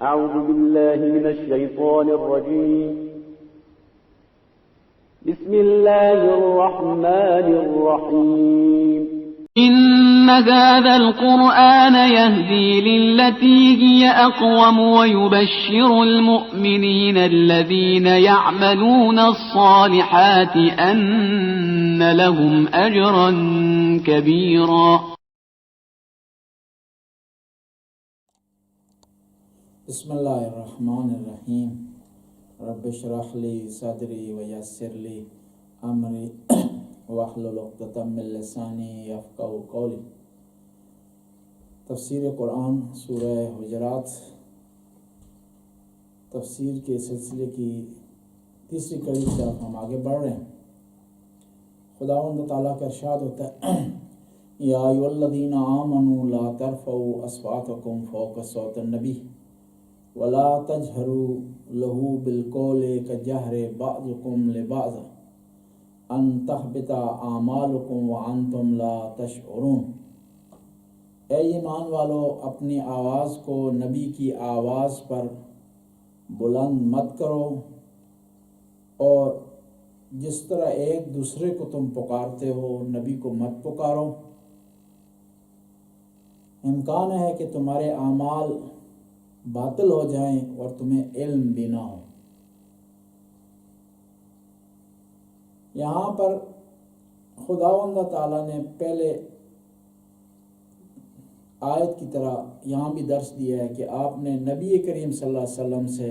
أعوذ بالله من الشيطان الرجيم بسم الله الرحمن الرحيم إن هذا القرآن يهدي للتي هي أقوم ويبشر المؤمنين الذين يعملون الصالحات أن لهم أجرا كبيرا. بسم اللہ الرحمن الرحیم رب اشرح لی صدری ویسر لی امری واحلل عقدۃ من لسانی یفقہوا قولی. تفسیر قرآن سورہ حجرات تفسیر کے سلسلے کی تیسری کڑی کی طرف ہم آگے بڑھ رہے ہیں. خداوند تعالیٰ کا ارشاد ہوتا ہے یا ایھا الذین آمنوا لا ترفعوا اصواتکم فوق صوت النبی ولا تجهروا له بالقول كجهر بعضكم لبعض ان تحبط اعمالكم وانتم لا تشعرون. اے ایمان والو، اپنی آواز کو نبی کی آواز پر بلند مت کرو، اور جس طرح ایک دوسرے کو تم پکارتے ہو نبی کو مت پکارو. امکان ہے کہ تمہارے اعمال باطل ہو جائیں اور تمہیں علم بھی نہ ہو. یہاں پر خداوند تعالیٰ نے پہلے آیت کی طرح یہاں بھی درس دیا ہے کہ آپ نے نبی کریم صلی اللہ علیہ وسلم سے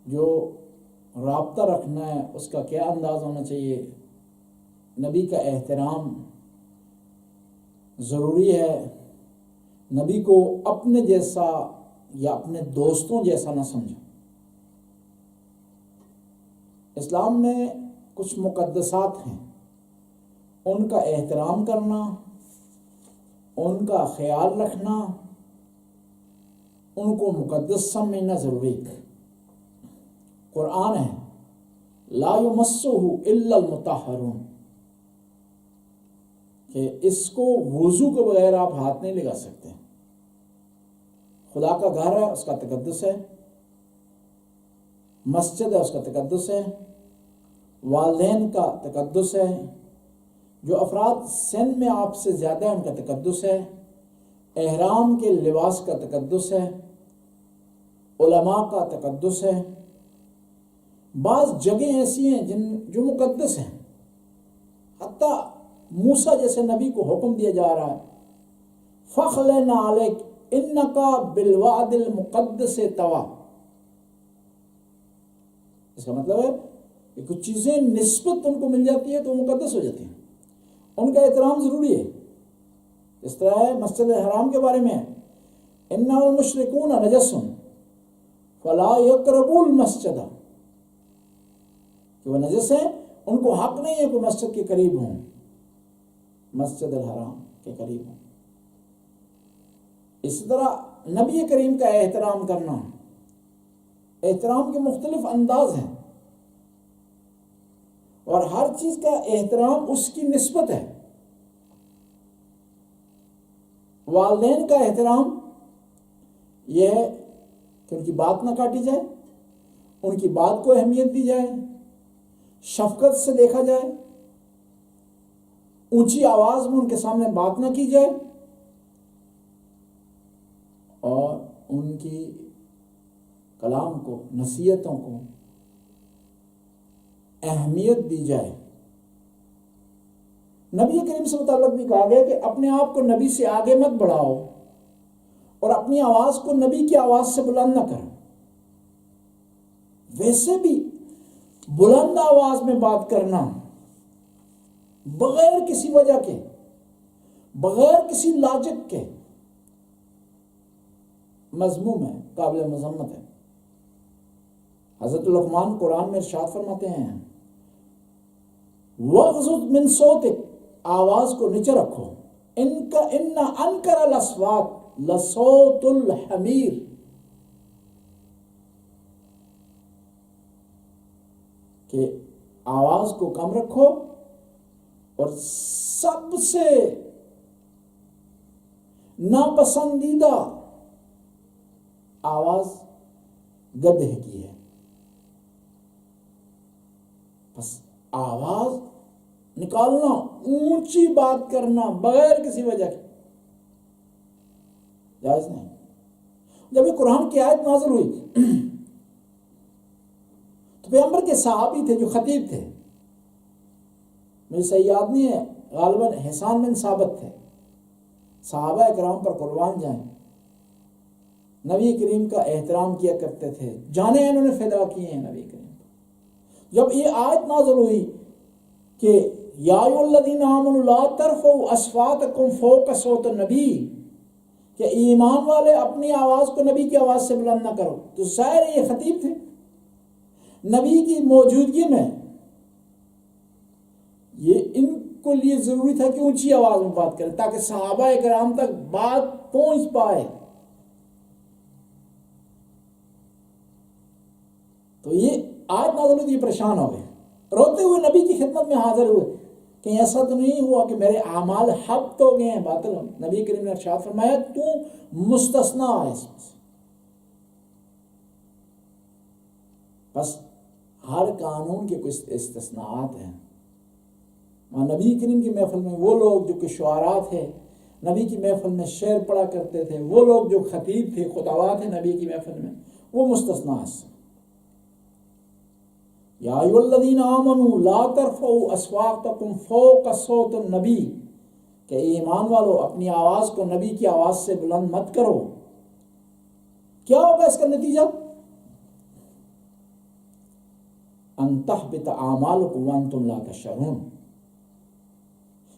جو رابطہ رکھنا ہے اس کا کیا انداز ہونا چاہیے. نبی کا احترام ضروری ہے. نبی کو اپنے جیسا یا اپنے دوستوں جیسا نہ سمجھو. اسلام میں کچھ مقدسات ہیں، ان کا احترام کرنا، ان کا خیال رکھنا، ان کو مقدس سمجھنا ضروری ہے. قرآن ہے لا یمسہ الا المطہرون، کہ اس کو وضو کے بغیر آپ ہاتھ نہیں لگا سکتے. خدا کا گھر ہے، اس کا تقدس ہے. مسجد ہے، اس کا تقدس ہے. والدین کا تقدس ہے. جو افراد سن میں آپ سے زیادہ ہیں ان کا تقدس ہے. احرام کے لباس کا تقدس ہے. علماء کا تقدس ہے. بعض جگہیں ایسی ہیں جو مقدس ہیں. حتیٰ موسیٰ جیسے نبی کو حکم دیا جا رہا ہے فَخْلَنَا عَلَيْكَ إِنَّكَ بِالْوَعْدِ الْمُقَدَّسِ طَوَى. اس کا مطلب ہے کہ کچھ چیزیں نسبت ان کو مل جاتی ہے تو وہ مقدس ہو جاتی ہیں. ان کا احترام ضروری ہے. اس طرح ہے مسجد الحرام کے بارے میں إِنَّ الْمُشْرِكُونَ نَجَسٌ فَلَا يَقْرَبُوا الْمَسْجِدَ، کہ وہ نجس ہیں، ان کو حق نہیں ہے کہ مسجد کے قریب ہوں، مسجد الحرام کے قریب ہوں. اسی طرح نبی کریم کا احترام کرنا، احترام کے مختلف انداز ہیں، اور ہر چیز کا احترام اس کی نسبت ہے. والدین کا احترام یہ ہے کہ ان کی بات نہ کاٹی جائے، ان کی بات کو اہمیت دی جائے، شفقت سے دیکھا جائے، اونچی آواز میں ان کے سامنے بات نہ کی جائے، اور ان کی کلام کو، نصیحتوں کو اہمیت دی جائے. نبی کریم سے متعلق بھی کہا گیا کہ اپنے آپ کو نبی سے آگے مت بڑھاؤ، اور اپنی آواز کو نبی کی آواز سے بلند نہ کرو. ویسے بھی بلند آواز میں بات کرنا بغیر کسی وجہ کے، بغیر کسی لاجک کے، مذموم ہے، قابل مذمت ہے. حضرت لقمان قرآن میں ارشاد فرماتے ہیں وَاغْضُضْ مِنْ صَوْتِكَ، آواز کو نیچے رکھو. إِنَّ أَنْكَرَ الْأَصْوَاتِ لَصَوْتُ الْحَمِيرِ، کہ آواز کو کم رکھو، اور سب سے ناپسندیدہ آواز گدھے کی ہے. بس آواز نکالنا، اونچی بات کرنا بغیر کسی وجہ کے جائز نہیں. جب یہ قرآن کی آیت نازل ہوئی تو پیغمبر کے صحابی تھے جو خطیب تھے، مجھے صحیح یاد نہیں ہے، غالباً حسان بن ثابت تھے. صحابہ کرام پر قربان جائیں، نبی کریم کا احترام کیا کرتے تھے، جانیں انہوں نے فدا کیے ہیں نبی کریم کو. جب یہ آیت نازل ہوئی کہ یا ایھا الذین آمنوا لا ترفعوا اصواتکم فوق صوت النبی، کہ ایمان والے اپنی آواز کو نبی کی آواز سے بلند نہ کرو، تو ظاہر یہ خطیب تھے، نبی کی موجودگی میں یہ ان کو لیے ضروری تھا کہ اونچی آواز میں بات کریں تاکہ صحابہ کرام تک بات پہنچ پائے. تو یہ آیت نازل ہوئی، یہ پریشان ہو گئے، روتے ہوئے نبی کی خدمت میں حاضر ہوئے. کہیں ایسا تو نہیں ہوا کہ میرے اعمال حبط ہو گئے ہیں، باطل؟ نبی کریم نے ارشاد فرمایا تو مستثنا ہے اس میں سے. بس ہر قانون کے کچھ استثناءات ہیں. نبی کریم کی محفل میں وہ لوگ جو کہ شعراء تھے، نبی کی محفل میں شعر پڑھا کرتے تھے، وہ لوگ جو خطیب تھے، خطباء تھے نبی کی محفل میں، وہ مستثنا ہیں. یا ایھا الذین آمنوا لا ترفعوا اصواتکم فوق صوت النبی، کہ ایمان والو اپنی آواز کو نبی کی آواز سے بلند مت کرو. کیا ہوگا اس کا نتیجہ؟ ان تحبط اعمالکم وانتم لا تشعرون.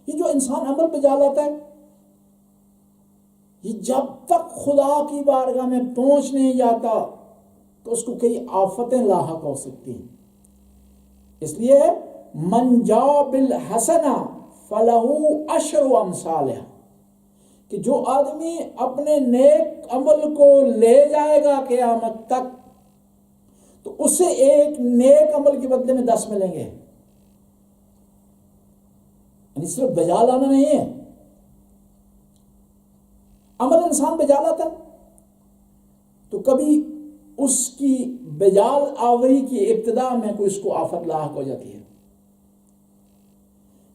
یہ جو انسان عمل پہ جا لاتا ہے، یہ جب تک خدا کی بارگاہ میں پہنچ نہیں جاتا تو اس کو کئی آفتیں لاحق ہو سکتی ہیں. اس لیے من جاء بالحسنہ فلہ عشر امثالہا، کہ جو آدمی اپنے نیک عمل کو لے جائے گا قیامت تک تو اسے ایک نیک عمل کے بدلے میں 10 ملیں گے. یعنی صرف بجا لانا نہیں ہے، عمل انسان بجا لاتا تو کبھی اس کی بجال آوری کی ابتدا میں کوئی اس کو آفت لاحق ہو جاتی ہے.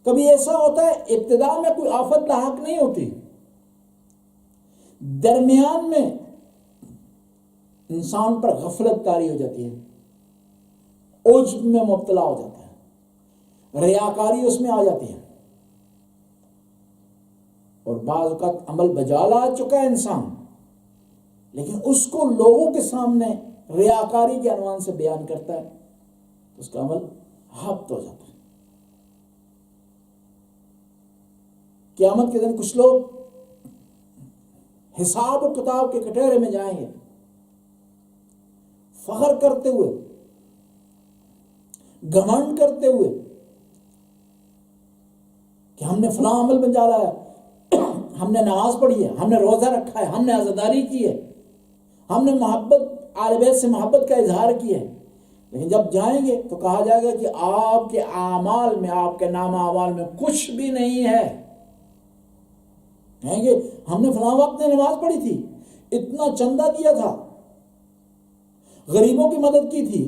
کبھی ایسا ہوتا ہے ابتدا میں کوئی آفت لاحق نہیں ہوتی، درمیان میں انسان پر غفلت طاری ہو جاتی ہے، عجب میں مبتلا ہو جاتا ہے، ریاکاری اس میں آ جاتی ہے، اور بعض اوقات عمل بجا لا چکا ہے انسان لیکن اس کو لوگوں کے سامنے ریاکاری کے عنوان سے بیان کرتا ہے تو اس کا عمل حبط ہو جاتا ہے. قیامت کے دن کچھ لوگ حساب و کتاب کے کٹہرے میں جائیں گے فخر کرتے ہوئے، گھمنڈ کرتے ہوئے کہ ہم نے فلاں عمل بجا لایا، ہم نے نماز پڑھی ہے، ہم نے روزہ رکھا ہے، ہم نے عزاداری کی ہے، ہم نے محبت آل بیت سے محبت کا اظہار کیا ہے. لیکن جب جائیں گے تو کہا جائے گا کہ آپ کے اعمال میں، آپ کے نام اعمال میں کچھ بھی نہیں ہے. کہیں گے ہم نے فلاں وقت میں نماز پڑھی تھی، اتنا چندہ دیا تھا، غریبوں کی مدد کی تھی،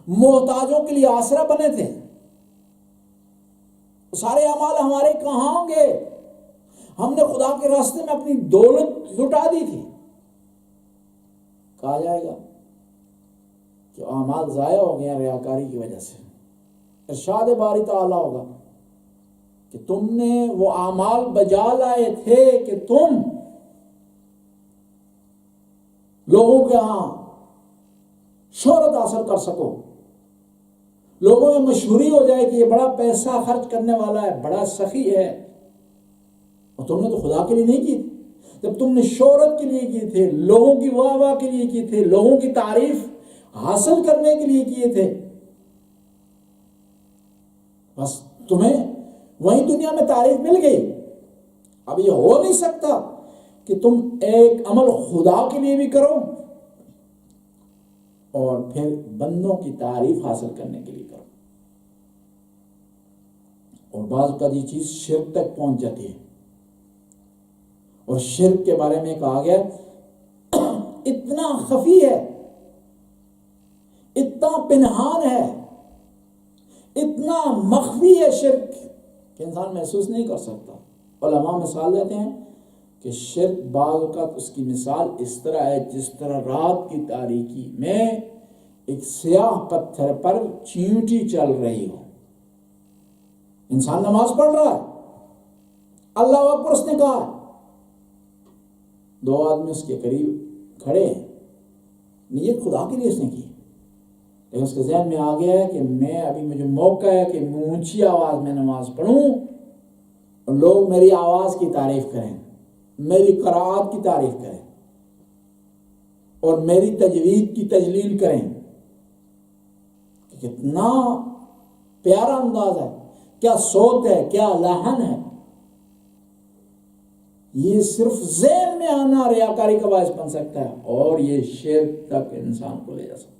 محتاجوں کے لیے آسرا بنے تھے. سارے اعمال ہمارے کہاں ہوں گے؟ ہم نے خدا کے راستے میں اپنی دولت لٹا دی تھی. کہا جائے گا کہ اعمال ضائع ہو گئے ہیں ریاکاری کی وجہ سے. ارشاد باری تعالیٰ ہوگا کہ تم نے وہ اعمال بجا لائے تھے کہ تم لوگوں کے ہاں شہرت حاصل کر سکو، لوگوں میں مشہوری ہو جائے کہ یہ بڑا پیسہ خرچ کرنے والا ہے، بڑا سخی ہے. اور تم نے تو خدا کے لیے نہیں کی تھی. جب تم نے شہرت کے لیے کی تھے، لوگوں کی واہ واہ کے لیے کی تھے، لوگوں کی تعریف حاصل کرنے کے لیے کیے تھے، بس تمہیں وہیں دنیا میں تعریف مل گئی. اب یہ ہو نہیں سکتا کہ تم ایک عمل خدا کے لیے بھی کرو اور پھر بندوں کی تعریف حاصل کرنے کے لیے کرو. اور بعض اوقات یہ چیز شرک تک پہنچ جاتی ہے. اور شرک کے بارے میں کہا گیا اتنا خفی ہے، اتنا پنہان ہے، اتنا مخفی ہے شرک کہ انسان محسوس نہیں کر سکتا۔ علماء مثال دیتے ہیں کہ شرک بعض اوقات اس کی مثال اس طرح ہے جس طرح رات کی تاریکی میں ایک سیاہ پتھر پر چیونٹی چل رہی ہو۔ انسان نماز پڑھ رہا ہے، اللہ اکبر اس نے کہا، دو آدمی اس کے قریب کھڑے ہیں، نیت خدا کے لیے اس نے کی، لیکن اس کے ذہن میں آ گیا ہے کہ میں ابھی مجھے موقع ہے کہ اونچی آواز میں نماز پڑھوں اور لوگ میری آواز کی تعریف کریں، میری قرآت کی تعریف کریں اور میری تجوید کی تجلیل کریں۔ کہ کتنا پیارا انداز ہے، کیا صوت ہے، کیا لحن ہے۔ یہ صرف ذہن میں آنا ریاکاری کا باعث بن سکتا ہے اور یہ شرک تک انسان کو لے جا سکتا ہے۔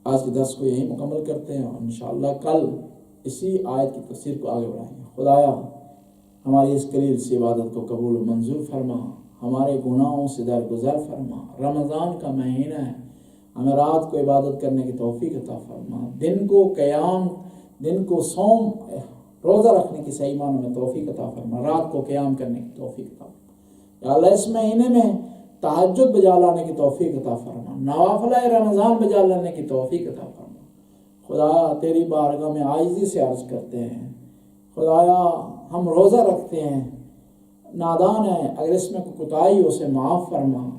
آج کے درس کو یہیں مکمل کرتے ہیں اور انشاءاللہ کل اسی آیت کی تفسیر کو آگے بڑھائیں گے۔ خدایا ہماری اس قلیل سی عبادت کو قبول و منظور فرما، ہمارے گناہوں سے درگزر فرما۔ رمضان کا مہینہ ہے، ہمیں رات کو عبادت کرنے کی توفیق عطا فرما، دن کو قیام، دن کو صوم روزہ رکھنے کی صحیح معنوں میں توفیق عطا فرما، رات کو قیام کرنے کی توفیق عطا فرما۔ یا اللہ اس مہینے میں تہجد بجا لانے کی توفیق عطا فرما، نوافل رمضان بجا لانے کی توفیق عطا فرما۔ خدایا تیری بارگاہ میں عاجزی سے عرض کرتے ہیں، خدایا ہم روزہ رکھتے ہیں، نادان ہیں، اگر اس میں کوئی کوتاہی ہو اسے معاف فرما۔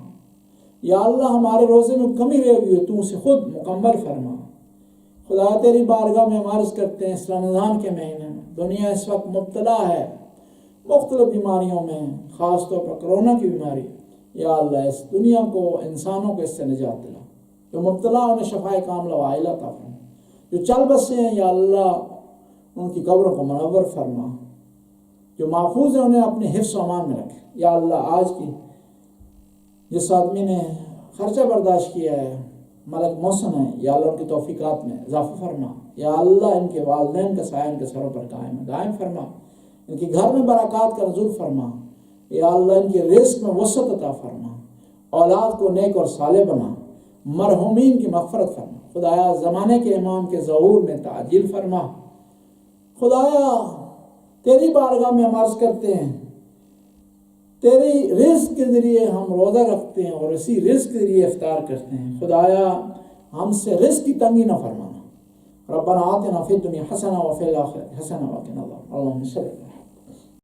یا اللہ ہمارے روزے میں کمی رہ گئی ہو تو اسے خود مکمل فرما۔ خدا تیری بارگاہ میں ہم عرض کرتے ہیں اس رمضان کے مہینے میں دنیا اس وقت مبتلا ہے مختلف بیماریوں میں، خاص طور پر کرونا کی بیماری۔ یا اللہ اس دنیا کو، انسانوں کو اس سے نجات دلا، جو مبتلا انہیں شفائے کاملہ وعائلہ عطا فرما، جو چل بسے ہیں یا اللہ ان کی قبروں کو منور فرما، جو محفوظ ہیں انہیں اپنے حفظ و امان میں رکھے۔ یا اللہ آج کی جس آدمی نے خرچہ برداشت کیا ہے، ملک محسن ہے، یا اللہ ان کی توفیقات میں اضافہ فرما۔ یا اللہ ان کے والدین کا سایہ ان کے سروں پر دائم فرما، ان کے گھر میں برکات کا نزول فرما۔ یا اللہ ان کے رزق میں وسعت عطا فرما، اولاد کو نیک اور صالح بنا، مرحومین کی مغفرت فرما۔ خدایا زمانے کے امام کے ظہور میں تعجیل فرما۔ خدایا تیری بارگاہ میں ہم عرض کرتے ہیں، تیری رزق کے ذریعے ہم روزہ رکھتے ہیں اور اسی رزق کے ذریعے افطار کرتے ہیں۔ خدایا ہم سے رزق کی تنگی نہ فرمانا۔ ربنا آتنا فی الدنیا حسنہ وفی الآخرۃ حسنہ وقنا عذاب النار۔ اللہم صلی اللہ